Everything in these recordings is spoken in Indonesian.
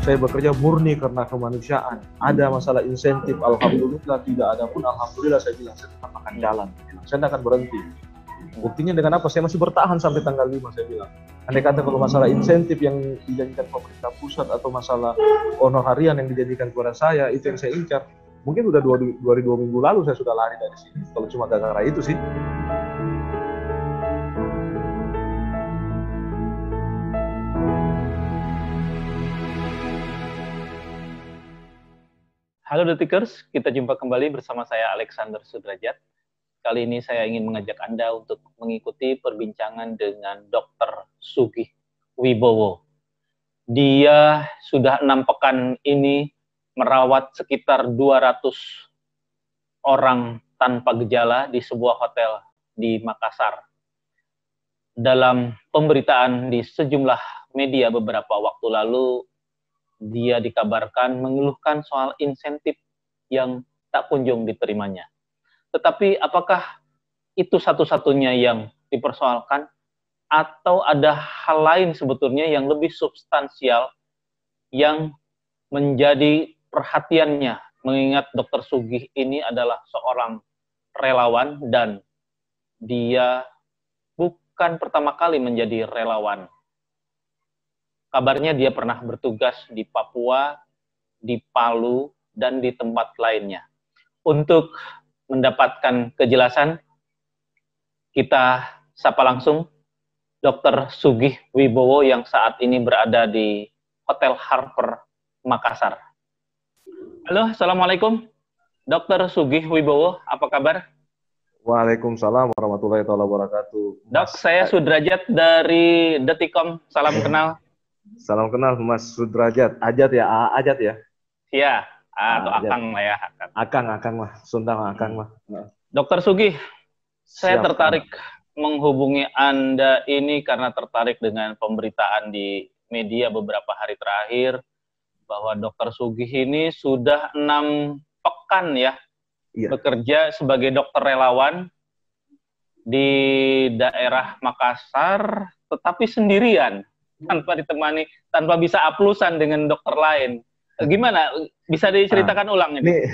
saya bekerja murni karena kemanusiaan. Ada masalah insentif, alhamdulillah. Tidak ada pun, alhamdulillah, saya bilang saya tetap akan jalan. Saya tidak akan berhenti. Buktinya dengan apa? Saya masih bertahan sampai tanggal 5, saya bilang. Andai kata kalau masalah insentif yang dijanjikan pemerintah pusat atau masalah honorarian yang dijanjikan kepada saya, itu yang saya incar. Mungkin udah 2 minggu lalu saya sudah lari dari sini. Kalau cuma gara-gara itu sih. Halo Detikers, kita jumpa kembali bersama saya Alexander Sudrajat. Kali ini saya ingin mengajak Anda untuk mengikuti perbincangan dengan Dr. Sugih Wibowo. Dia sudah 6 pekan ini merawat sekitar 200 orang tanpa gejala di sebuah hotel di Makassar. Dalam pemberitaan di sejumlah media beberapa waktu lalu, dia dikabarkan mengeluhkan soal insentif yang tak kunjung diterimanya. Tetapi apakah itu satu-satunya yang dipersoalkan? Atau ada hal lain sebetulnya yang lebih substansial yang menjadi perhatiannya? Mengingat Dr. Sugih ini adalah seorang relawan dan dia bukan pertama kali menjadi relawan. Kabarnya dia pernah bertugas di Papua, di Palu, dan di tempat lainnya. Untuk mendapatkan kejelasan, kita sapa langsung Dr. Sugih Wibowo yang saat ini berada di Hotel Harper, Makassar. Halo, Assalamualaikum. Dr. Sugih Wibowo, apa kabar? Waalaikumsalam warahmatullahi wabarakatuh. Dok, saya Sudrajat dari Detikom. Salam kenal. Salam kenal Mas Sudrajat. Ajat ya, Ajat ya? Iya, atau Akang lah ya. Akang mah, Sunda mah Akang mah. Dokter Sugih, saya Siap, tertarik menghubungi Anda ini karena tertarik dengan pemberitaan di media beberapa hari terakhir bahwa Dokter Sugih ini sudah 6 pekan ya, bekerja sebagai dokter relawan di daerah Makassar, tetapi sendirian. Tanpa ditemani, tanpa bisa aplusan dengan dokter lain. Gimana? Bisa diceritakan ulang ini?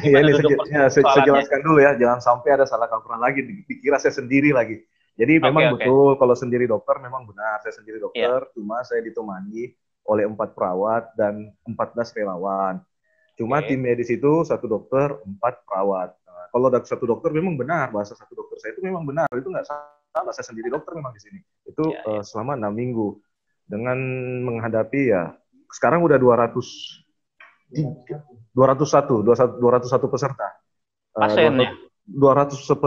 Saya jelaskan dulu ya, jangan sampai ada salah kaprah lagi, dikira saya sendiri lagi. Jadi memang betul, kalau sendiri dokter memang benar, saya sendiri dokter, cuma saya ditemani oleh 4 perawat dan 14 relawan. Cuma tim medis itu 1 dokter, 4 perawat. Nah, kalau ada 1 dokter memang benar, bahasa 1 dokter saya itu memang benar, itu nggak salah, saya sendiri dokter memang di sini. Itu selama 6 minggu. Dengan menghadapi ya sekarang udah 201 peserta. Pasiennya 201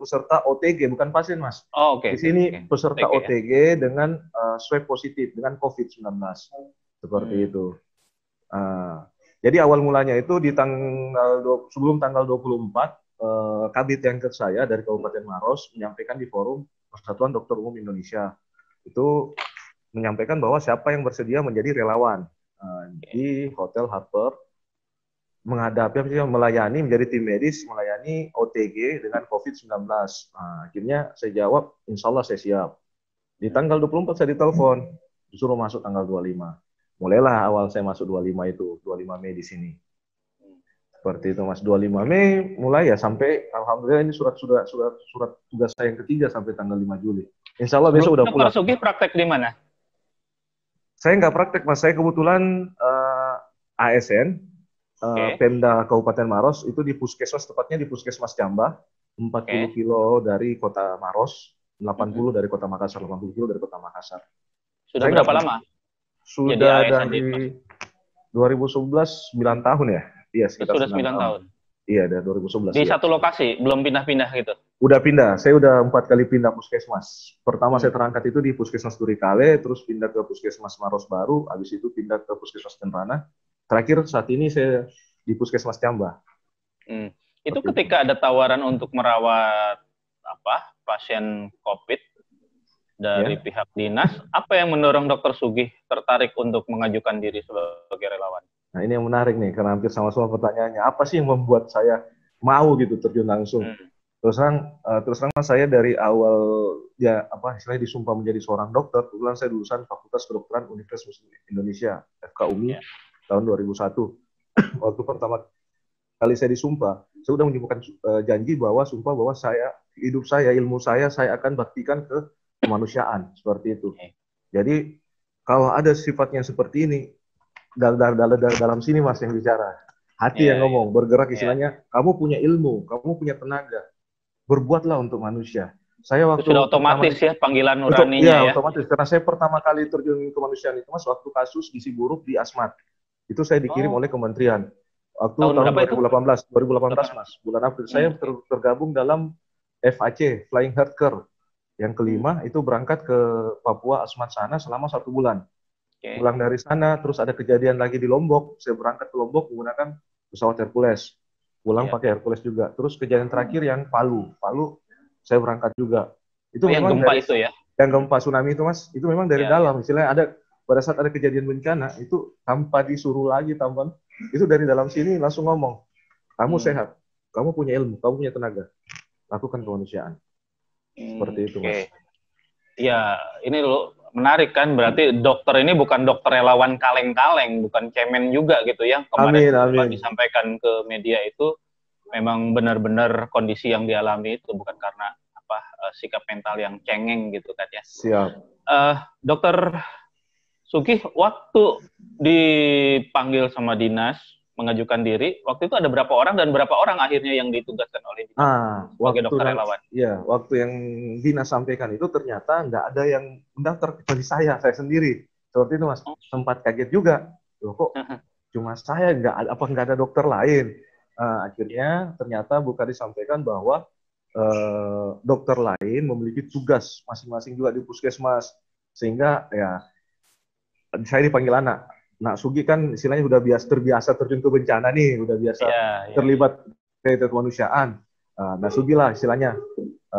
peserta OTG, bukan pasien, Mas. Oh, oke. Di sini peserta OTG dengan swab positif dengan COVID-19. Seperti itu. Jadi awal mulanya itu di sebelum tanggal 24 Kabid Yankes saya dari Kabupaten Maros menyampaikan di forum Persatuan Dokter Umum Indonesia. Itu menyampaikan bahwa siapa yang bersedia menjadi relawan di Hotel Harper melayani menjadi tim medis melayani OTG dengan COVID-19. Akhirnya saya jawab, insya Allah saya siap. Di tanggal 24 saya ditelepon, disuruh masuk tanggal 25. Mulailah awal saya masuk 25 itu, 25 Mei di sini. Seperti itu Mas, 25 Mei mulai ya sampai alhamdulillah ini surat tugas saya yang ketiga sampai tanggal 5 Juli. Insya Allah besok udah pulang. Dr. Sugih praktek di mana? Saya nggak praktek, Mas. Saya kebetulan ASN, Pemda Kabupaten Maros, itu di Puskesmas, tepatnya di Puskesmas Cambah, 40 kilo dari kota Maros, 80 dari kota Makassar, 80 kilo dari kota Makassar. Sudah berapa lama? Sudah dari 2011, 9 tahun ya? Iya, sekitar sudah 9 tahun. Iya, dari 2011. Di satu lokasi, belum pindah-pindah gitu? Udah pindah, saya udah 4 kali pindah puskesmas. Pertama saya terangkat itu di Puskesmas Durikale, terus pindah ke Puskesmas Maros Baru, habis itu pindah ke Puskesmas Tenrana. Terakhir saat ini saya di Puskesmas Cambah. Itu ketika ada tawaran untuk merawat pasien COVID dari pihak dinas, apa yang mendorong Dr. Sugih tertarik untuk mengajukan diri sebagai relawan? Nah ini yang menarik nih, karena hampir sama semua pertanyaannya. Apa sih yang membuat saya mau gitu terjun langsung? Terus terang Mas, saya dari awal ya istilahnya disumpah menjadi seorang dokter. Kebetulan saya lulusan Fakultas Kedokteran Universitas Muslim Indonesia FKUMI tahun 2001. Waktu pertama kali saya disumpah, saya sudah menyumpahkan janji bahwa hidup saya, ilmu saya akan baktikan ke kemanusiaan seperti itu. Jadi kalau ada sifatnya seperti ini, dalam sini Mas yang bicara, hati yang ngomong, bergerak istilahnya. Kamu punya ilmu, kamu punya tenaga, berbuatlah untuk manusia. Saya waktu sudah otomatis panggilan nuraninya ya. Otomatis karena saya pertama kali terjun ke kemanusiaan itu Mas waktu kasus gizi buruk di Asmat. Itu saya dikirim oleh kementerian. Waktu tahun 2018 Mas, bulan April saya tergabung dalam FAC, Flying Heart Care. Yang kelima itu berangkat ke Papua Asmat sana selama 1 bulan. Pulang dari sana terus ada kejadian lagi di Lombok. Saya berangkat ke Lombok menggunakan pesawat Hercules. Pulang pakai Hercules juga. Terus kejadian terakhir yang Palu saya berangkat juga. Itu memang yang gempa itu ya. Yang gempa tsunami itu Mas, itu memang dari dalam. Istilahnya pada saat ada kejadian bencana itu tanpa disuruh lagi itu dari dalam sini langsung ngomong, kamu sehat, kamu punya ilmu, kamu punya tenaga, lakukan kemanusiaan. Seperti itu Mas. Ya, ini loh menarik kan, berarti dokter ini bukan dokter relawan kaleng-kaleng, bukan cemen juga gitu ya. Kemarin disampaikan ke media itu memang benar-benar kondisi yang dialami itu bukan karena sikap mental yang cengeng gitu kan ya. Siap. Dokter Sugih, waktu dipanggil sama dinas mengajukan diri, waktu itu ada berapa orang dan berapa orang akhirnya yang ditugaskan oleh dinas sebagai dokter relawan? Iya, waktu yang dinas sampaikan itu ternyata nggak ada yang mendaftar kecuali saya sendiri. Seperti itu Mas. Sempat kaget juga. Loh kok cuma saya, nggak ada dokter lain? Akhirnya ternyata bukan disampaikan bahwa dokter lain memiliki tugas masing-masing juga di puskesmas, sehingga ya saya dipanggil anak. Nah, Sugi kan istilahnya udah terbiasa terjun ke bencana nih, udah biasa terlibat ke kemanusiaan. Nah, Sugi lah istilahnya.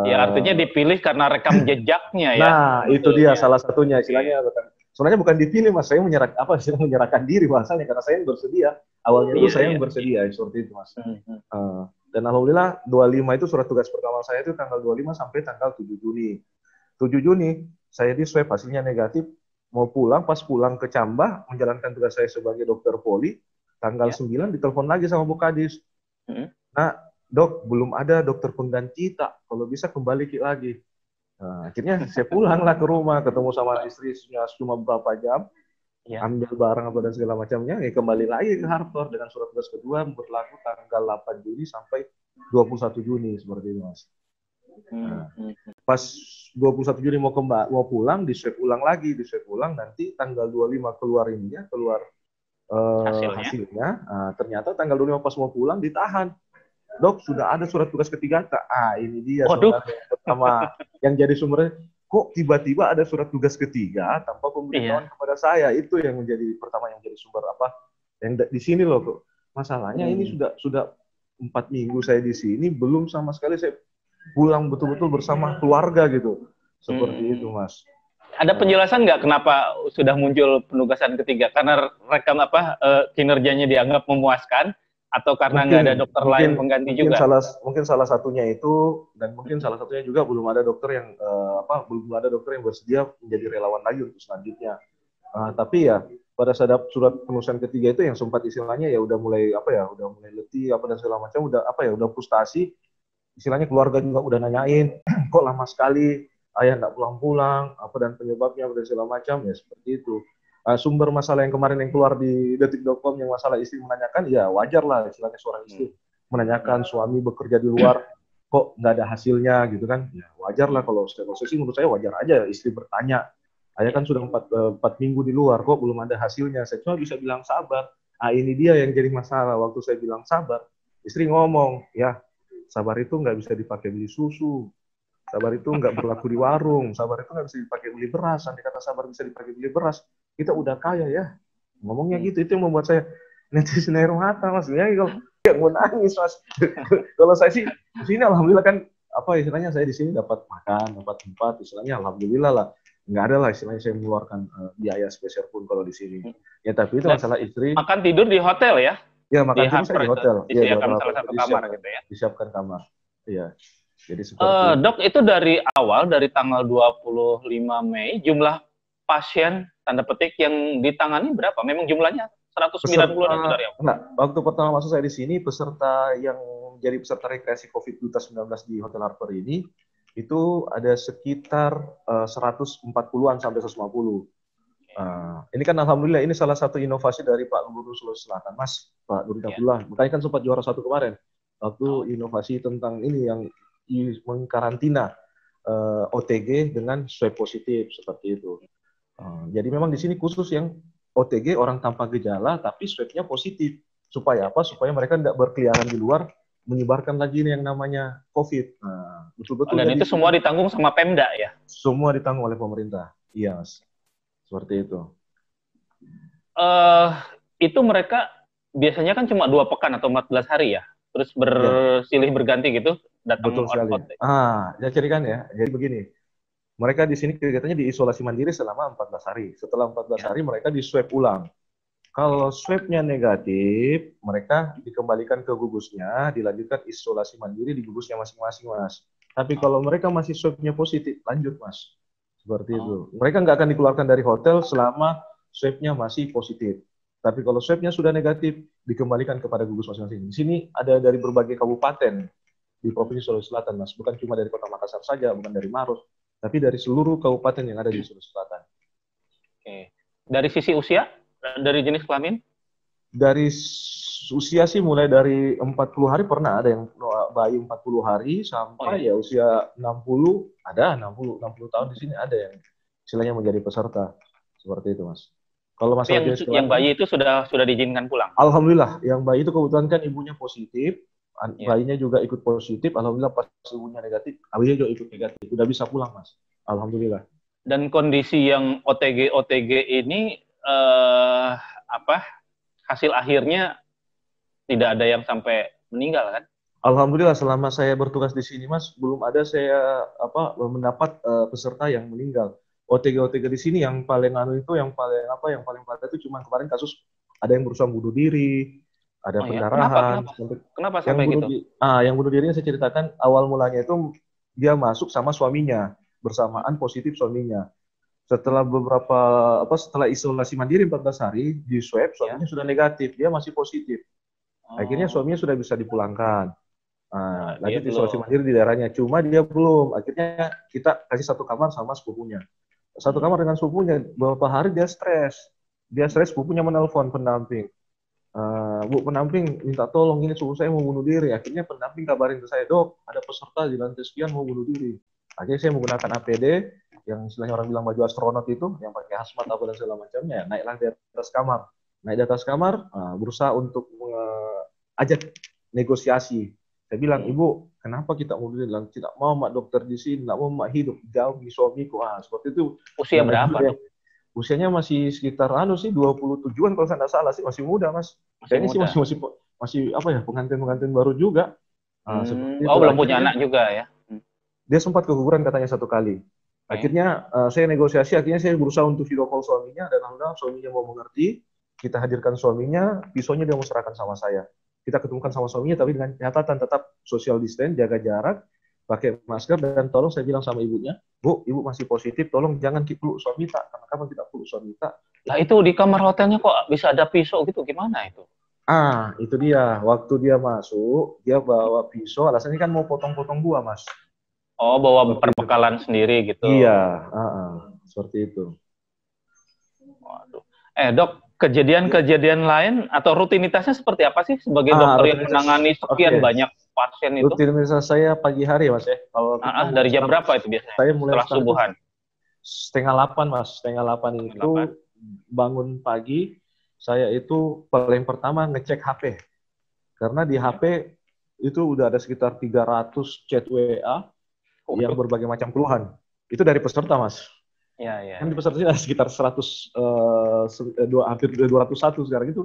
Ya artinya dipilih karena rekam jejaknya ya. Nah, itu dia salah satunya istilahnya. Sebenarnya bukan dipilih Mas, saya menyerahkan diri bahasanya karena saya yang bersedia. Awalnya itu saya yang bersedia seperti itu Mas. Dan alhamdulillah 25 itu surat tugas pertama saya itu tanggal 25 sampai tanggal 7 Juni. 7 Juni saya di swab hasilnya negatif, mau pulang, pas pulang ke Cambah menjalankan tugas saya sebagai dokter poli, tanggal 9 ditelepon lagi sama Bu Kadis. Nah, Dok, belum ada dokter pengganti tak, kalau bisa kembali lagi. Nah, akhirnya saya pulang lah ke rumah, ketemu sama istri cuma beberapa jam, ambil barang apa dan segala macamnya, kembali lagi ke Hartor dengan surat tugas kedua berlaku tanggal 8 Juni sampai 21 Juni seperti itu Mas. Pas 21 Juni mau pulang, di swab ulang lagi, nanti tanggal 25 keluar hasilnya. Ternyata tanggal 25 pas mau pulang ditahan. Dok, sudah ada surat tugas ketiga Kak. Ini dia sebenarnya pertama yang jadi sumbernya. Kok tiba-tiba ada surat tugas ketiga tanpa pemberitahuan kepada saya? Itu yang menjadi pertama yang jadi sumber yang di sini loh kok. Masalahnya ini sudah 4 minggu saya di sini, belum sama sekali saya pulang betul-betul bersama keluarga gitu. Seperti itu Mas. Ada penjelasan nggak kenapa sudah muncul penugasan ketiga? Karena rekam kinerjanya dianggap memuaskan, atau karena nggak ada dokter lain pengganti juga? Mungkin salah satunya itu, dan mungkin salah satunya juga belum ada dokter yang bersedia menjadi relawan lagi untuk selanjutnya. Tapi ya pada saat surat penugasan ketiga itu yang sempat istilahnya ya udah mulai letih dan segala macam, udah frustasi. Istilahnya keluarga juga udah nanyain, kok lama sekali ayah nggak pulang-pulang, dan penyebabnya dan segala macam, ya seperti itu. Sumber masalah yang kemarin yang keluar di detik.com yang masalah istri menanyakan, ya wajar lah istilahnya seorang istri menanyakan suami bekerja di luar kok nggak ada hasilnya gitu kan, ya wajar lah. Kalau saya sih menurut saya wajar aja istri bertanya. Ayah kan sudah 4 minggu di luar kok belum ada hasilnya. Saya cuma bisa bilang sabar. Ini dia yang jadi masalah. Waktu saya bilang sabar, istri ngomong, ya sabar itu nggak bisa dipakai beli susu. Sabar itu nggak berlaku di warung. Sabar itu nggak bisa dipakai beli beras. Andai kata sabar bisa dipakai beli beras, kita udah kaya ya. Ngomongnya gitu. Itu yang membuat saya netes air mata Mas. Ya kalau nggak mau nangis Mas. Kalau saya sih di sini alhamdulillah kan istilahnya saya di sini dapat makan, dapat tempat, istilahnya alhamdulillah lah. Nggak ada lah istilahnya saya mengeluarkan biaya spesial pun kalau di sini. Ya tapi itu masalah istri. Makan tidur di hotel ya? Ya makan tidur saya di hotel. Disiapkan salah satu kamar gitu ya? Disiapkan kamar. Iya. Jadi seperti Dok, itu dari awal, dari tanggal 25 Mei, jumlah pasien, tanda petik, yang ditangani berapa? Memang jumlahnya 190-an itu dari awal? Enggak, waktu pertama masuk saya di sini, peserta yang jadi peserta rekreasi COVID-19 di Hotel Harper ini, itu ada sekitar 140-an sampai 150. Ini kan alhamdulillah ini salah satu inovasi dari Pak Gubernur Sulawesi Selatan, Mas, Pak Nurdin Abdullah. Makanya kan sempat juara 1 kemarin. Waktu inovasi tentang ini yang mengkarantina OTG dengan swab positif seperti itu. Jadi memang di sini khusus yang OTG orang tanpa gejala tapi swabnya positif. Supaya apa? Supaya mereka tidak berkeliaran di luar menyebarkan lagi ini yang namanya COVID. Betul-betul. Dan itu semua ditanggung sama Pemda ya? Semua ditanggung oleh pemerintah. Iya, Mas. Seperti itu. Itu mereka biasanya kan cuma 2 pekan atau 14 hari ya? Terus bersilih berganti gitu datang. Betul sekali. Ya jadi kan ya. Jadi begini. Mereka di sini kegiatannya diisolasi mandiri selama 14 hari. Setelah 14 hari mereka di swab ulang. Kalau swabnya negatif, mereka dikembalikan ke gugusnya, dilanjutkan isolasi mandiri di gugusnya masing-masing, Mas. Tapi kalau mereka masih swabnya positif, lanjut, Mas. Seperti itu. Mereka nggak akan dikeluarkan dari hotel selama swabnya masih positif. Tapi kalau swabnya sudah negatif, dikembalikan kepada gugus masing-masing. Di sini ada dari berbagai kabupaten di Provinsi Sulawesi Selatan, Mas. Bukan cuma dari Kota Makassar saja, bukan dari Maros, tapi dari seluruh kabupaten yang ada di Sulawesi Selatan. Oke. Dari sisi usia, dari jenis kelamin? Dari usia sih mulai dari 40 hari pernah ada yang bayi 40 hari sampai ya usia 60, ada 60 tahun di sini ada yang istilahnya menjadi peserta. Seperti itu, Mas. Kalau masalah yang bayi itu sudah diizinkan pulang? Alhamdulillah, yang bayi itu kebetulan kan ibunya positif, bayinya juga ikut positif, alhamdulillah pas ibunya negatif, bayinya juga ikut negatif, udah bisa pulang, Mas. Alhamdulillah. Dan kondisi yang OTG ini hasil akhirnya tidak ada yang sampai meninggal kan? Alhamdulillah selama saya bertugas di sini, Mas, belum ada saya mendapat peserta yang meninggal. OTG di sini yang paling yang paling parah itu cuma kemarin kasus ada yang berusaha bunuh diri, ada pendarahan. Kenapa sampai gitu? Yang bunuh dirinya saya ceritakan awal mulanya itu dia masuk sama suaminya, bersamaan positif suaminya. Setelah setelah isolasi mandiri 14 hari di swab suaminya sudah negatif, dia masih positif. Akhirnya suaminya sudah bisa dipulangkan. Lanjut isolasi mandiri di daerahnya, cuma dia belum. Akhirnya kita kasih satu kamar sama sepupunya. Satu kamar dengan sepupunya, beberapa hari dia stres. Sepupunya menelpon pendamping. Bu, pendamping minta tolong, ini sepupu saya mau bunuh diri. Akhirnya pendamping kabarin ke saya, Dok, ada peserta di lantai sekian mau bunuh diri. Akhirnya saya menggunakan APD, yang istilahnya orang bilang baju astronot itu, yang pakai hazmat apa dan segala macamnya, naiklah di atas kamar. Naik di atas kamar, berusaha untuk ajak negosiasi. Saya bilang, Ibu, kenapa kita mau bilang tidak mau mak dokter di sini, tidak mau mak hidup jauh di suamiku. Seperti itu. Usia berapa, Dok? Usianya masih sekitar 27-an kalau saya tidak salah sih, masih muda, Mas. Kayaknya sih masih pengantin baru juga. Belum punya anak juga ya. Dia sempat keguguran katanya 1 kali. Akhirnya saya negosiasi, akhirnya saya berusaha untuk video call suaminya dan alhamdulillah suaminya mau mengerti. Kita hadirkan suaminya, pisaunya dia mau serahkan sama saya. Kita ketemukan sama suaminya, tapi dengan catatan tetap social distance, jaga jarak, pakai masker, dan tolong saya bilang sama ibunya, Bu, ibu masih positif, tolong jangan peluk suami tak, karena kapan kita peluk suami tak. Lah itu di kamar hotelnya kok bisa ada pisau gitu, gimana itu? Itu dia, waktu dia masuk, dia bawa pisau, alasannya kan mau potong-potong buah, Mas. Bawa perbekalan sendiri gitu. Iya, seperti itu. Waduh. Dok, kejadian-kejadian lain atau rutinitasnya seperti apa sih sebagai dokter yang menangani sekian banyak pasien itu? Rutinitas saya pagi hari, Mas ya. Kalau dari jam berapa itu biasanya? Saya mulai setelah subuhan. 7:30, Mas. 7:30 itu bangun pagi, saya itu paling pertama ngecek HP. Karena di HP itu udah ada sekitar 300 chat WA yang berbagai macam keluhan. Itu dari peserta, Mas. Iya. Kan di peserta ada sekitar hampir 201 sekarang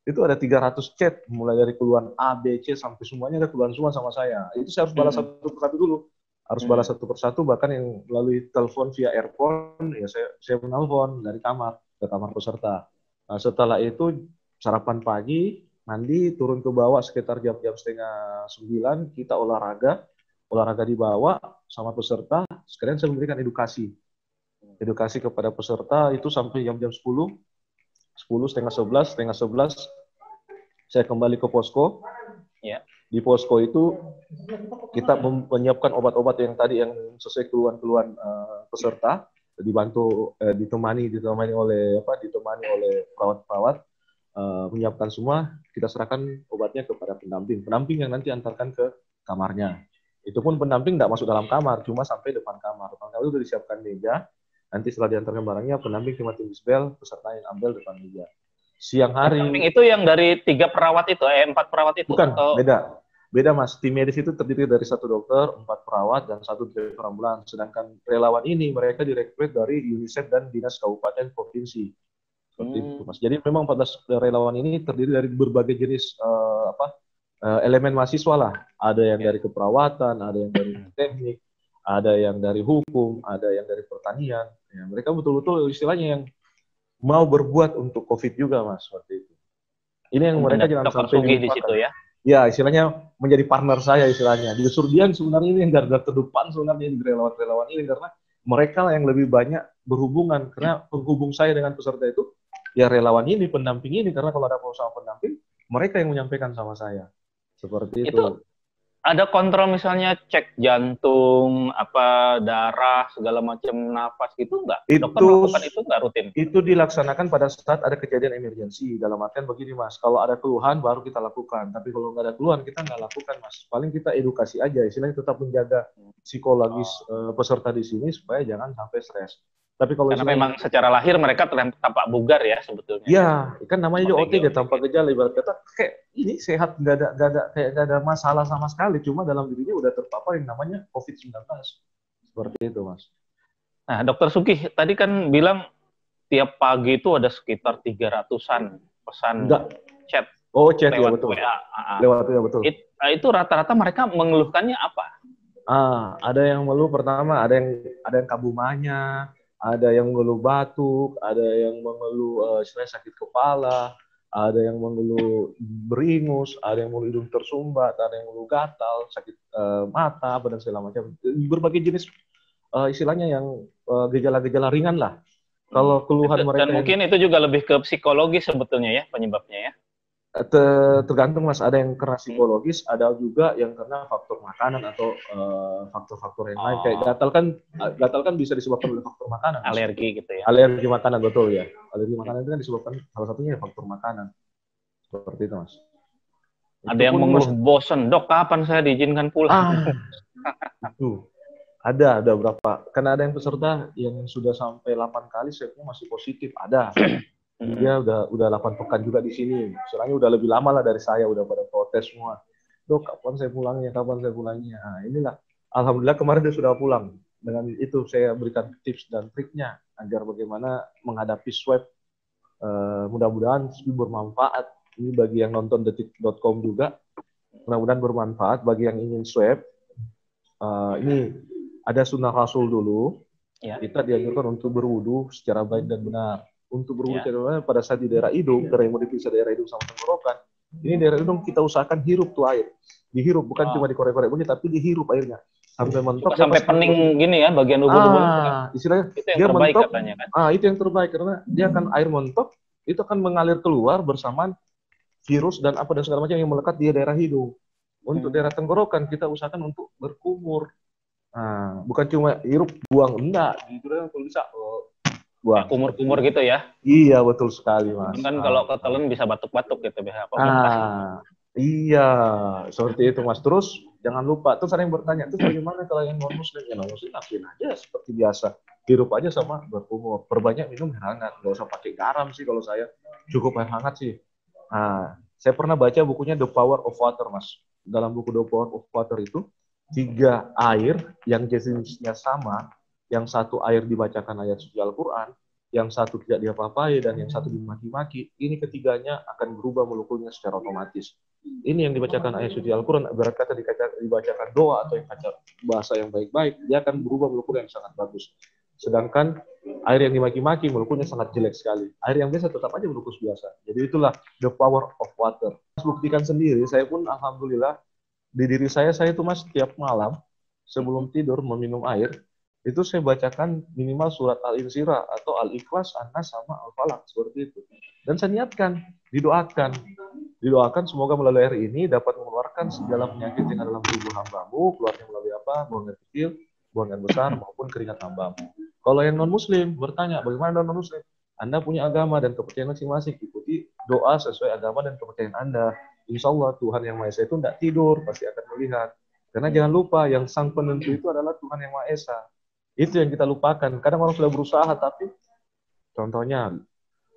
itu ada 300 chat, mulai dari keluhan A, B, C, sampai semuanya ada keluhan semua sama saya. Itu saya harus balas satu persatu dulu. Harus balas satu persatu, bahkan yang melalui telepon via earphone, ya saya menelpon dari kamar, ke kamar peserta. Nah, setelah itu sarapan pagi, mandi, turun ke bawah sekitar jam 8:30, kita olahraga olahraga dibawa sama peserta, sekalian saya memberikan edukasi. Edukasi kepada peserta itu sampai jam-jam 10, setengah 11, saya kembali ke posko. Ya. Di posko itu kita menyiapkan obat-obat yang tadi yang sesuai keluhan-keluhan peserta, ditemani oleh perawat-perawat, menyiapkan semua, kita serahkan obatnya kepada pendamping yang nanti antarkan ke kamarnya. Itu pun pendamping tidak masuk dalam kamar, cuma sampai depan kamar. Depan kamar itu sudah disiapkan meja, nanti setelah diantarkan barangnya, pendamping cuma timbis bel, peserta yang ambil depan meja. Siang hari. Pendamping itu yang dari 3 perawat itu, 4 perawat itu? Bukan, atau... Beda Mas, tim medis itu terdiri dari 1 dokter, 4 perawat, dan 1 direktur ambulans. Sedangkan relawan ini mereka direkrut dari UNICEF dan Dinas Kabupaten Provinsi. Seperti itu Mas. Jadi memang 14 relawan ini terdiri dari berbagai jenis elemen mahasiswa lah. Ada yang dari keperawatan, ada yang dari teknik, ada yang dari hukum, ada yang dari pertanian. Ya, mereka betul-betul istilahnya yang mau berbuat untuk COVID juga Mas, seperti itu. Ini yang mereka jangan sampai di situ ya. Ya, istilahnya menjadi partner saya istilahnya. Justru dia sebenarnya ini yang garda terdepan sebenarnya di relawan-relawan ini, karena mereka yang lebih banyak berhubungan, karena penghubung saya dengan peserta itu ya relawan ini, pendamping ini, karena kalau ada sama pendamping, mereka yang menyampaikan sama saya. Seperti itu. Ada kontrol misalnya cek jantung, darah, segala macam nafas gitu nggak? Dokter melakukan itu nggak rutin? Itu dilaksanakan pada saat ada kejadian emergensi. Dalam artian begini Mas, kalau ada keluhan baru kita lakukan. Tapi kalau nggak ada keluhan kita nggak lakukan Mas. Paling kita edukasi aja, istilahnya tetap menjaga psikologis peserta di sini supaya jangan sampai stres. Tapi kalau karena memang secara lahir mereka tampak bugar ya sebetulnya. Iya, kan namanya juga OTG tanpa gejala, ibarat kata kayak ini sehat, nggak ada masalah sama sekali, cuma dalam dirinya udah terpapar yang namanya COVID-19. Seperti itu Mas. Nah, Dokter Sugih tadi kan bilang tiap pagi itu ada sekitar 300-an pesan chat. Oh, chat ya, betul. WA. Lewat ya, betul. Itu rata-rata mereka mengeluhkannya apa? Ada yang mengeluh pertama, ada yang kabumanya, ada yang mengeluh batuk, ada yang mengeluh sakit kepala, ada yang mengeluh beringus, ada yang mengeluh hidung tersumbat, ada yang mengeluh gatal, sakit mata, dan segala macam. Berbagai jenis istilahnya yang gejala-gejala ringan lah. Kalau keluhan mereka dan mungkin itu juga lebih ke psikologis sebetulnya ya penyebabnya ya. Tergantung Mas, ada yang karena psikologis, ada juga yang karena faktor makanan atau faktor-faktor yang lain. Kayak gatal kan bisa disebabkan oleh faktor makanan. Mas. Alergi gitu ya. Alergi makanan, betul ya. Alergi makanan itu kan disebabkan salah satunya faktor makanan. Seperti itu Mas. Ada yang mengeluh bosan, Dok kapan saya diizinkan pulang? Itu ada berapa? Karena ada yang peserta yang sudah sampai 8 kali swabnya masih positif, ada. Dia udah 8 pekan juga di sini. Soalnya udah lebih lama lah dari saya, udah pada protes semua. Dok, kapan saya pulangnya? Nah, inilah. Alhamdulillah kemarin dia sudah pulang. Dengan itu saya berikan tips dan triknya agar bagaimana menghadapi swab. Mudah-mudahan bermanfaat. Ini bagi yang nonton detik.com juga. Mudah-mudahan bermanfaat bagi yang ingin swab. Ini ada sunnah Rasul dulu. Ya. Kita dianjurkan untuk berwudu secara baik dan benar. Untuk berwudu pada saat di daerah hidung, karena yang mau diperiksa daerah hidung sama tenggorokan, ini daerah hidung kita usahakan hirup tuh air. Dihirup, bukan cuma dikorek-korek begini, tapi dihirup airnya. Sampai mentok. Sampai pening gini ya, bagian ubun-ubun. Istilahnya, itu yang terbaik mentok, katanya kan? Itu yang terbaik, karena dia akan air mentok, itu akan mengalir keluar bersamaan virus dan dan segala macam yang melekat di daerah hidung. Untuk daerah tenggorokan, kita usahakan untuk berkumur. Bukan cuma hirup, buang, enggak. Gitu kan kalau bisa. Kumur-kumur gitu ya? Iya, betul sekali Mas. Kan kalau ketelan bisa batuk-batuk gitu. Iya, seperti itu Mas. Terus jangan lupa, terus ada yang bertanya, terus bagaimana kalau yang non-muslim? Ya non-muslim lakuin aja seperti biasa. Hirup aja sama berkumur. Perbanyak minum air hangat. Nggak usah pakai garam sih kalau saya. Cukup air hangat sih. Saya pernah baca bukunya The Power of Water Mas. Dalam buku The Power of Water itu, 3 air yang jenisnya sama, yang satu air dibacakan ayat suci Al-Quran, yang satu tidak diapa-apai, dan yang satu dimaki-maki, ini ketiganya akan berubah molekulnya secara otomatis. Ini yang dibacakan ayat suci Al-Quran, ibarat kata dibacakan doa atau yang bahasa yang baik-baik, dia akan berubah molekul yang sangat bagus. Sedangkan air yang dimaki-maki, molekulnya sangat jelek sekali. Air yang biasa tetap aja molekul biasa. Jadi itulah the power of water. Buktikan sendiri, saya pun alhamdulillah, di diri saya itu Mas, tiap malam, sebelum tidur meminum air, itu saya bacakan minimal surat Al-Insyirah atau Al-Ikhlas, An-Nas, sama Al-Falaq, seperti itu. Dan saya niatkan, didoakan semoga melalui air ini dapat mengeluarkan segala penyakit yang ada dalam tubuh hambamu, keluarnya melalui apa? Buangan kecil, buangan besar, maupun keringat hambamu. Kalau yang non-muslim bertanya, bagaimana non-muslim? Anda punya agama dan kepercayaan masing-masing, ikuti doa sesuai agama dan kepercayaan Anda. Insya Allah Tuhan Yang Maha Esa itu tidak tidur, pasti akan melihat. Karena jangan lupa, yang sang penentu itu adalah Tuhan Yang Maha Esa. Itu yang kita lupakan. Kadang orang sudah berusaha, tapi contohnya,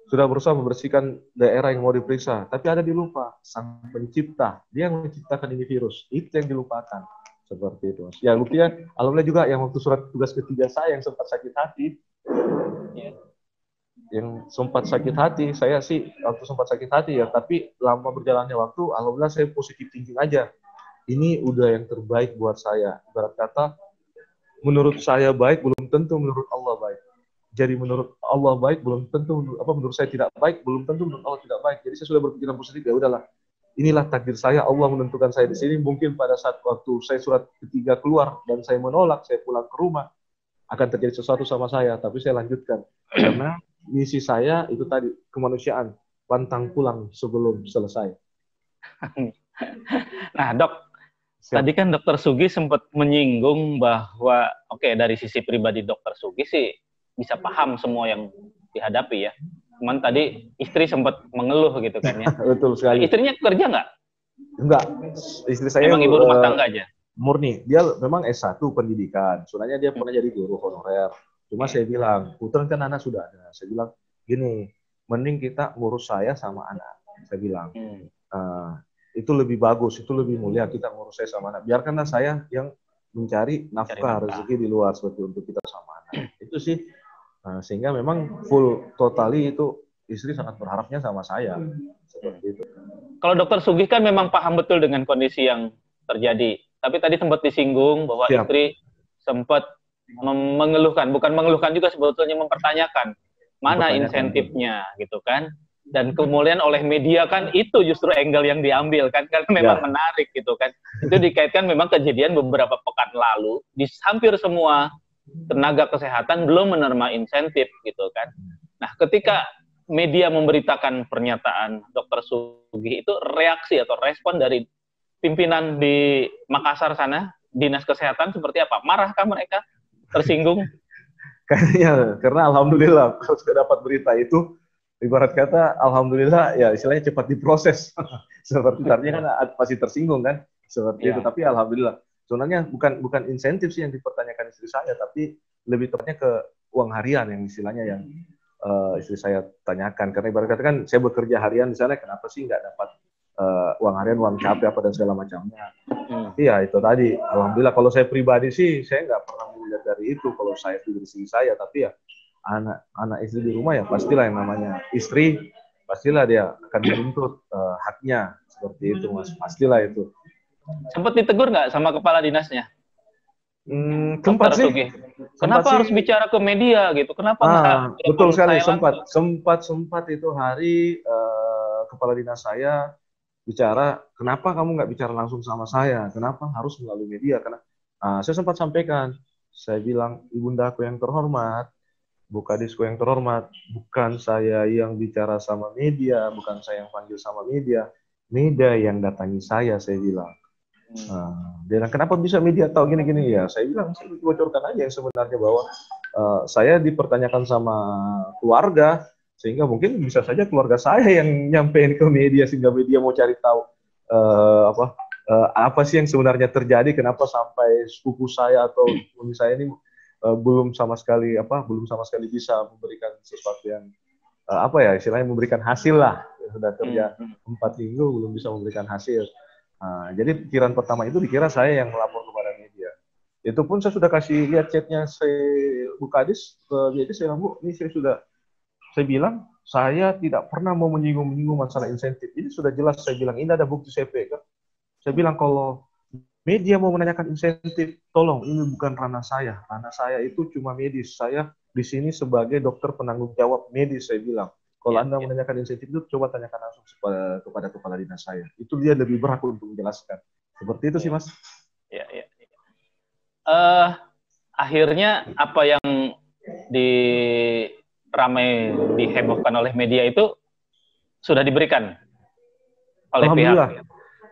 sudah berusaha membersihkan daerah yang mau diperiksa, tapi ada dilupa, sang pencipta, dia yang menciptakan ini virus. Itu yang dilupakan. Seperti itu, Mas. Ya, buktinya, alhamdulillah juga yang waktu surat tugas ketiga saya yang sempat sakit hati, saya sih waktu sempat sakit hati ya, tapi lama berjalannya waktu, alhamdulillah saya positif thinking aja. Ini udah yang terbaik buat saya. Ibarat kata, menurut saya baik, belum tentu menurut Allah baik. Jadi menurut Allah baik, belum tentu menurut saya tidak baik, belum tentu menurut Allah tidak baik. Jadi saya sudah berpikiran positif, ya udahlah. Inilah takdir saya, Allah menentukan saya di sini. Mungkin pada saat waktu saya surat ketiga keluar dan saya menolak, saya pulang ke rumah, akan terjadi sesuatu sama saya, tapi saya lanjutkan. Karena misi saya itu tadi, kemanusiaan, pantang pulang sebelum selesai. Nah, Dok, tadi kan Dokter Sugi sempat menyinggung bahwa, dari sisi pribadi Dokter Sugi sih bisa paham semua yang dihadapi ya. Cuman tadi istri sempat mengeluh gitu kan ya. Betul sekali. Istrinya kerja nggak? Enggak. Istri saya memang ibu rumah tangga aja. Murni. Dia memang S1 pendidikan. Sebenarnya dia pernah jadi guru honorer. Cuma saya bilang, putra kan anak sudah ada. Saya bilang, gini, mending kita ngurus saya sama anak. Saya bilang, itu lebih bagus, itu lebih mulia kita ngurus saya sama anak. Biarkanlah saya yang mencari nafkah rezeki di luar seperti untuk kita sama anak. Itu sih. Sehingga memang full totali itu istri sangat berharapnya sama saya. Seperti itu. Kalau Dokter Sugih kan memang paham betul dengan kondisi yang terjadi. Tapi tadi sempat disinggung bahwa istri sempat mengeluhkan, bukan mengeluhkan juga sebetulnya mempertanyakan mana insentifnya gitu kan. Dan kemudian oleh media kan itu justru angle yang diambil kan, karena memang menarik gitu kan. Itu dikaitkan memang kejadian beberapa pekan lalu di hampir semua tenaga kesehatan belum menerima insentif gitu kan. Nah, ketika media memberitakan pernyataan Dokter Sugih, itu reaksi atau respon dari pimpinan di Makassar sana, dinas kesehatan seperti apa? Marahkah mereka? Tersinggung? Kayaknya, karena alhamdulillah kalau sudah dapat berita itu, ibarat kata alhamdulillah ya istilahnya cepat diproses. Seperti artinya kan pasti tersinggung kan, seperti itu. Tapi alhamdulillah. Sebenarnya bukan insentif sih yang dipertanyakan istri saya, tapi lebih tepatnya ke uang harian yang istilahnya yang istri saya tanyakan. Karena ibarat kata kan saya bekerja harian di sana, kenapa sih nggak dapat uang harian, uang capek apa dan segala macamnya. Iya itu tadi. Alhamdulillah kalau saya pribadi sih saya nggak pernah melihat dari itu. Kalau saya itu dari segi saya, tapi ya anak istri di rumah ya pastilah yang namanya istri, pastilah dia akan menuntut haknya seperti itu, Mas. Pastilah itu. Sempat ditegur nggak sama kepala dinasnya? Sempat sih. Kenapa harus bicara ke media gitu? Kenapa nggak? Betul sekali, sempat itu hari kepala dinas saya bicara, kenapa kamu nggak bicara langsung sama saya? Kenapa harus melalui media? Karena saya sempat sampaikan, saya bilang, ibundaku yang terhormat, Bu Kadisku yang terhormat, bukan saya yang bicara sama media, bukan saya yang panggil sama media yang datangi saya bilang. Dia bilang, kenapa bisa media tahu gini-gini? Ya, saya bilang, saya bocorkan aja yang sebenarnya bahwa saya dipertanyakan sama keluarga, sehingga mungkin bisa saja keluarga saya yang nyampein ke media, sehingga media mau cari tahu apa sih yang sebenarnya terjadi, kenapa sampai sepupu saya atau suami saya ini belum sama sekali bisa memberikan sesuatu yang istilahnya memberikan hasil lah. Sudah kerja 4 minggu belum bisa memberikan hasil. Jadi pikiran pertama itu dikira saya yang melapor kepada media. Itu pun saya sudah kasih lihat chatnya Bu Kadis ke media, saya bilang, Bu, ini saya bilang, saya tidak pernah mau menyinggung masalah insentif. Ini sudah jelas saya bilang, ini ada bukti saya pegang. Saya bilang, kalau media mau menanyakan insentif, tolong, ini bukan ranah saya. Ranah saya itu cuma medis. Saya di sini sebagai dokter penanggung jawab medis, saya bilang. Kalau Anda menanyakan insentif itu, coba tanyakan langsung kepada kepala dinas saya. Itu dia lebih berhak untuk menjelaskan. Seperti itu sih, Mas. Iya. Akhirnya apa yang ramai dihebohkan oleh media itu sudah diberikan oleh Alhamdulillah. pihak.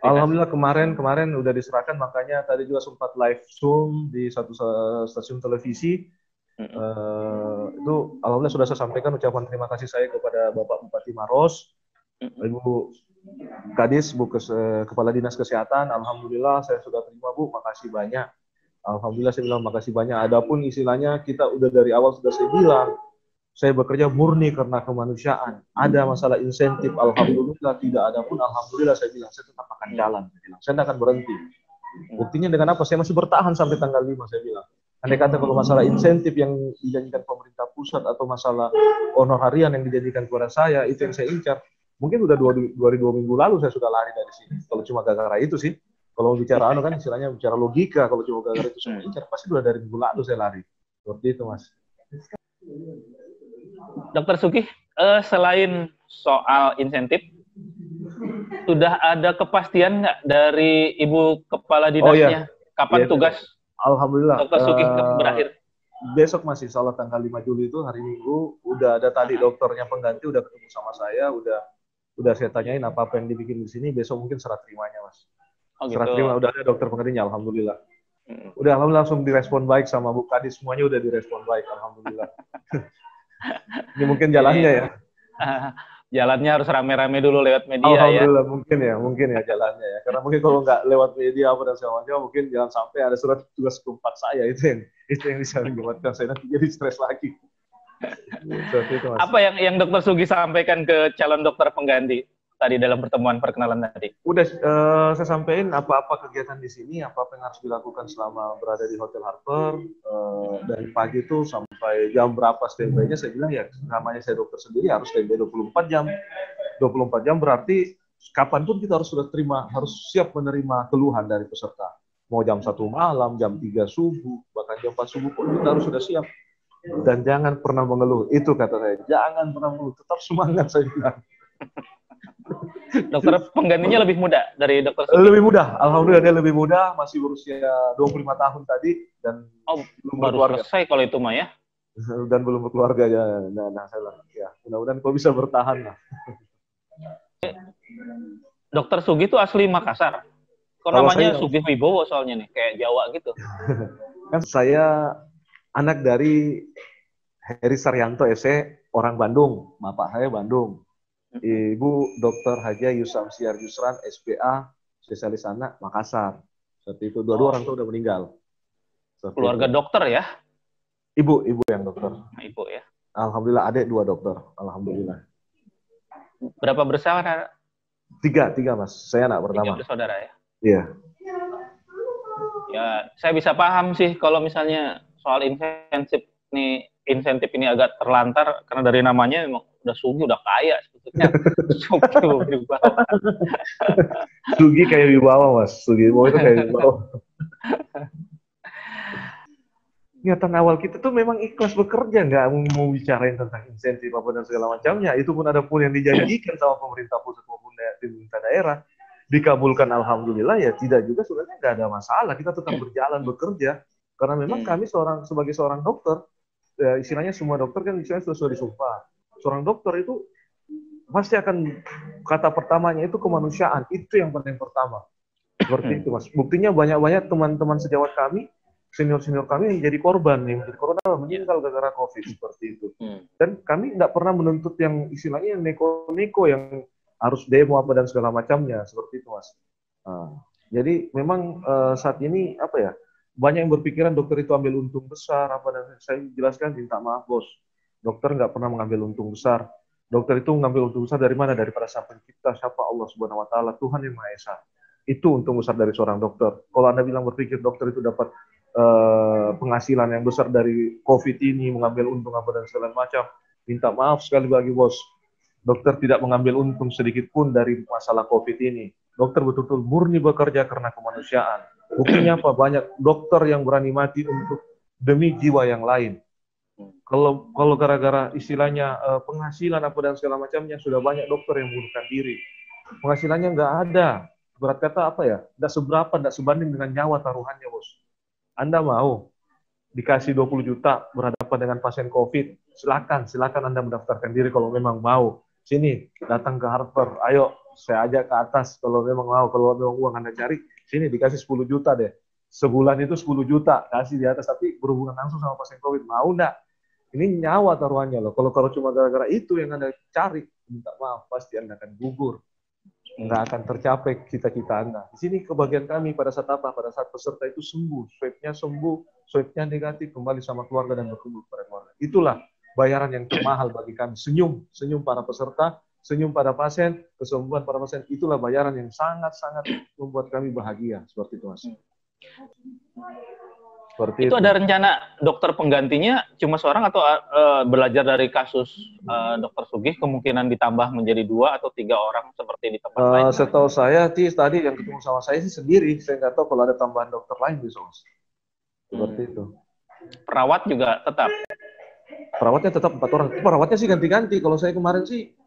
Alhamdulillah kemarin udah diserahkan, makanya tadi juga sempat live Zoom di satu stasiun televisi. Itu alhamdulillah sudah saya sampaikan ucapan terima kasih saya kepada Bapak Bupati Maros, Ibu Kadis, Kepala Dinas Kesehatan. Alhamdulillah saya sudah terima, Bu, makasih banyak. Alhamdulillah saya bilang makasih banyak. Adapun istilahnya kita udah dari awal sudah saya bilang, saya bekerja murni karena kemanusiaan. Ada masalah insentif, alhamdulillah. Tidak ada pun, alhamdulillah saya bilang, saya tetap akan jalan. Saya tidak akan berhenti. Buktinya dengan apa? Saya masih bertahan sampai tanggal 5, saya bilang. Andai kata kalau masalah insentif yang dijanjikan pemerintah pusat atau masalah honorarian yang dijanjikan kepada saya, itu yang saya incar. Mungkin udah 2 minggu lalu saya sudah lari dari sini. Kalau cuma gara-gara itu sih. Kalau bicara kan istilahnya bicara logika, kalau cuma gara-gara itu saya incar, pasti udah dari minggu lalu saya lari. Seperti itu, Mas. Dokter Sugih, selain soal insentif, sudah ada kepastian nggak dari Ibu Kepala Dinasnya? Kapan tugas Alhamdulillah. Dokter Sugih berakhir? Besok masih salah tanggal 5 Juli itu hari Minggu. Udah ada tadi dokternya pengganti, udah ketemu sama saya, udah saya tanyain apa yang dibikin di sini. Besok mungkin serah terimanya, Mas. Serah terima, udah ada dokter penggantinya, alhamdulillah. Udah alhamdulillah langsung direspon baik sama Bu Kadis, semuanya udah direspon baik, alhamdulillah. Ini mungkin jalannya ya. Jalannya harus rame-rame dulu lewat media. Alhamdulillah, ya. Mungkin ya jalannya ya. Karena mungkin kalau nggak lewat media apa dan segala macam, mungkin jangan sampai ada surat tugas keempat saya, itu yang bisa menyebabkan saya nanti jadi stres lagi. Itu, apa yang Dokter Sugih sampaikan ke calon dokter pengganti tadi dalam pertemuan perkenalan tadi? Udah saya sampaikan apa-apa kegiatan di sini, apa-apa yang harus dilakukan selama berada di Hotel Harper, dari pagi itu sampai jam berapa standby-nya. Saya bilang ya namanya saya dokter sendiri harus standby 24 jam. 24 jam berarti kapanpun kita harus siap menerima keluhan dari peserta. Mau jam 1 malam, jam 3 subuh, bahkan jam 4 subuh pun kita harus sudah siap. Dan jangan pernah mengeluh. Itu kata saya, jangan pernah mengeluh, tetap semangat saya bilang. Dokter penggantinya lebih muda dari Dokter Sugih? Lebih muda, alhamdulillah dia lebih muda, masih berusia 25 tahun tadi dan belum berkeluarga. Selesai kalau itu mah ya. Dan belum berkeluarga ya. Nah, ya, mudah-mudahan kau bisa bertahan lah. Dokter Sugih itu asli Makassar. Kok namanya Sugih Wibowo soalnya nih, kayak Jawa gitu. Kan saya anak dari Heri Saryanto SE, orang Bandung, bapak saya Bandung. Ibu Dr. Haja Yusamsiar Yusran, SPA, spesialis anak, Makassar. Seperti itu. Dua-dua orang tua udah meninggal. Seperti keluarga itu. Dokter ya? Ibu yang dokter. Ibu ya. Alhamdulillah adik 2 dokter. Alhamdulillah. Berapa bersaudara? 3 Mas. Saya anak pertama. 3 bersaudara ya? Iya. Ya, saya bisa paham sih kalau misalnya soal insentif ini agak terlantar karena dari namanya memang udah Sugih, udah kaya sebetulnya. Sugih Wibowo. Sugih kayak Wibowo, Mas. Sugih Wibowo itu kayak Wibowo. Niatan awal kita tuh memang ikhlas bekerja, nggak mau bicarain tentang insentif apa dan segala macamnya. Itu pun ada pun yang dijanjikan sama pemerintah pusat maupun pemerintah daerah. Dikabulkan alhamdulillah, ya tidak juga sebenarnya nggak ada masalah. Kita tetap berjalan bekerja. Karena memang kami sebagai seorang dokter, istilahnya semua dokter kan istilahnya sudah disumpah. Seorang dokter itu pasti akan kata pertamanya itu kemanusiaan, itu yang paling pertama. Seperti itu, Mas. Buktinya banyak-banyak teman-teman sejawat kami, senior-senior kami yang jadi korban, meninggal gara-gara COVID seperti itu. Dan kami nggak pernah menuntut yang istilahnya neko-neko yang harus demo apa dan segala macamnya, seperti itu, Mas. Jadi memang saat ini apa ya? Banyak yang berpikiran dokter itu ambil untung besar, apa dan saya jelaskan, minta maaf bos, dokter nggak pernah mengambil untung besar. Dokter itu mengambil untung besar dari mana? Daripada Sang Pencipta, siapa? Allah Subhanahu Wa Taala, Tuhan yang Maha Esa. Itu untung besar dari seorang dokter. Kalau Anda bilang berpikir dokter itu dapat penghasilan yang besar dari COVID ini, mengambil untung apa dan segala macam, minta maaf sekali lagi bos, dokter tidak mengambil untung sedikit pun dari masalah COVID ini. Dokter betul-betul murni bekerja karena kemanusiaan. Buktinya apa? Banyak dokter yang berani mati untuk demi jiwa yang lain. Kalau gara-gara istilahnya penghasilan apa dan segala macamnya, sudah banyak dokter yang mengundurkan diri. Penghasilannya nggak ada. Berat kata apa ya? Nggak seberapa, nggak sebanding dengan nyawa taruhannya, bos. Anda mau dikasih 20 juta berhadapan dengan pasien COVID, silakan Anda mendaftarkan diri kalau memang mau. Sini, datang ke Harper, ayo saya ajak ke atas kalau memang mau, kalau memang uang Anda cari, sini dikasih 10 juta deh. Sebulan itu 10 juta, kasih di atas, tapi berhubungan langsung sama pasien COVID, mau enggak? Ini nyawa taruhannya loh. Kalau cuma gara-gara itu yang Anda cari, minta maaf, pasti Anda akan gugur. Nggak akan tercapai cita-cita Anda. Di sini kebagian kami pada saat apa? Pada saat peserta itu sembuh, swabnya negatif, kembali sama keluarga dan berkumpul pada keluarga. Itulah bayaran yang termahal bagi kami. Senyum para peserta, senyum pada pasien, kesembuhan para pasien. Itulah bayaran yang sangat-sangat membuat kami bahagia. Seperti itu, Mas. Seperti itu ada rencana dokter penggantinya cuma seorang atau belajar dari kasus Dokter Sugih kemungkinan ditambah menjadi 2 atau 3 orang seperti di tempat lain? Setahu saya tadi yang ketemu sama saya sih sendiri. Saya nggak tahu kalau ada tambahan dokter lain besok. Seperti itu. Perawat juga tetap? Perawatnya tetap 4 orang. Perawatnya sih ganti-ganti. Kalau saya kemarin sih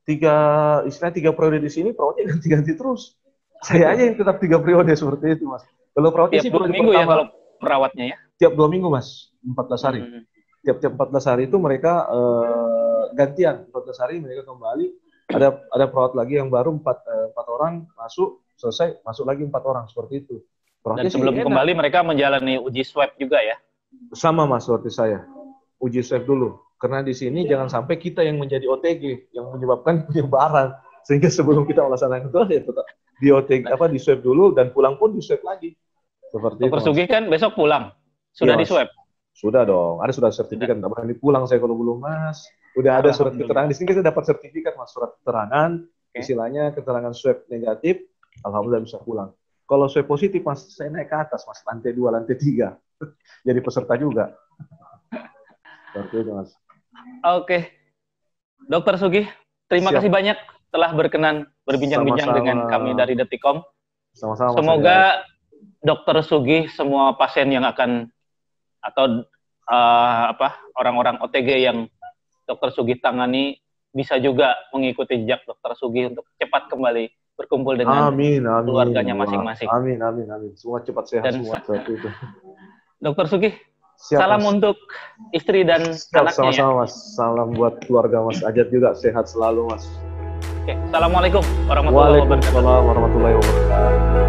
3 periode di sini perawatnya ganti-ganti terus. Saya aja yang tetap 3 periode seperti itu, Mas. Kalau perawatnya sih 2 minggu ya kalau perawatnya ya? Tiap 2 minggu, Mas. 14 hari. Tiap 14 hari itu mereka gantian. 14 hari mereka kembali. Ada perawat lagi yang baru 4 orang masuk, selesai, masuk lagi 4 orang. Seperti itu. Dan sebelum kembali mereka menjalani uji swab juga ya? Sama, Mas, seperti saya. Uji swab dulu. Karena di sini jangan sampai kita yang menjadi OTG, yang menyebabkan penyebaran. Sehingga sebelum kita melaksanakan itu, ya tetap di OTG, di swab dulu, dan pulang pun di swab lagi. Seperti Dokter Sugih kan besok pulang. Sudah di swab? Sudah dong. Ada sudah sertifikat. Nggak berani pulang saya kalau belum, Mas. Udah ada surat keterangan. Di sini kita dapat sertifikat, Mas. Surat keterangan. Istilahnya keterangan swab negatif. Alhamdulillah bisa pulang. Kalau swab positif, Mas, saya naik ke atas, Mas. Lantai 2, lantai 3. Jadi peserta juga. Seperti itu, Mas. Oke. Dokter Sugih, terima kasih banyak telah berkenan berbincang-bincang dengan kami dari Detikom. Sama-sama. Semoga Dokter Sugih, semua pasien yang akan atau orang-orang OTG yang Dokter Sugih tangani bisa juga mengikuti jejak Dokter Sugih untuk cepat kembali berkumpul dengan keluarganya masing-masing. Amin. Semua cepat sehat semua seperti itu. Dokter Sugih, salam Mas. Untuk istri dan anaknya. Sama-sama, Mas. Salam buat keluarga Mas Ajat juga, sehat selalu, Mas. Oke, assalamualaikum warahmatullahi wabarakatuh. Waalaikumsalam warahmatullahi wabarakatuh.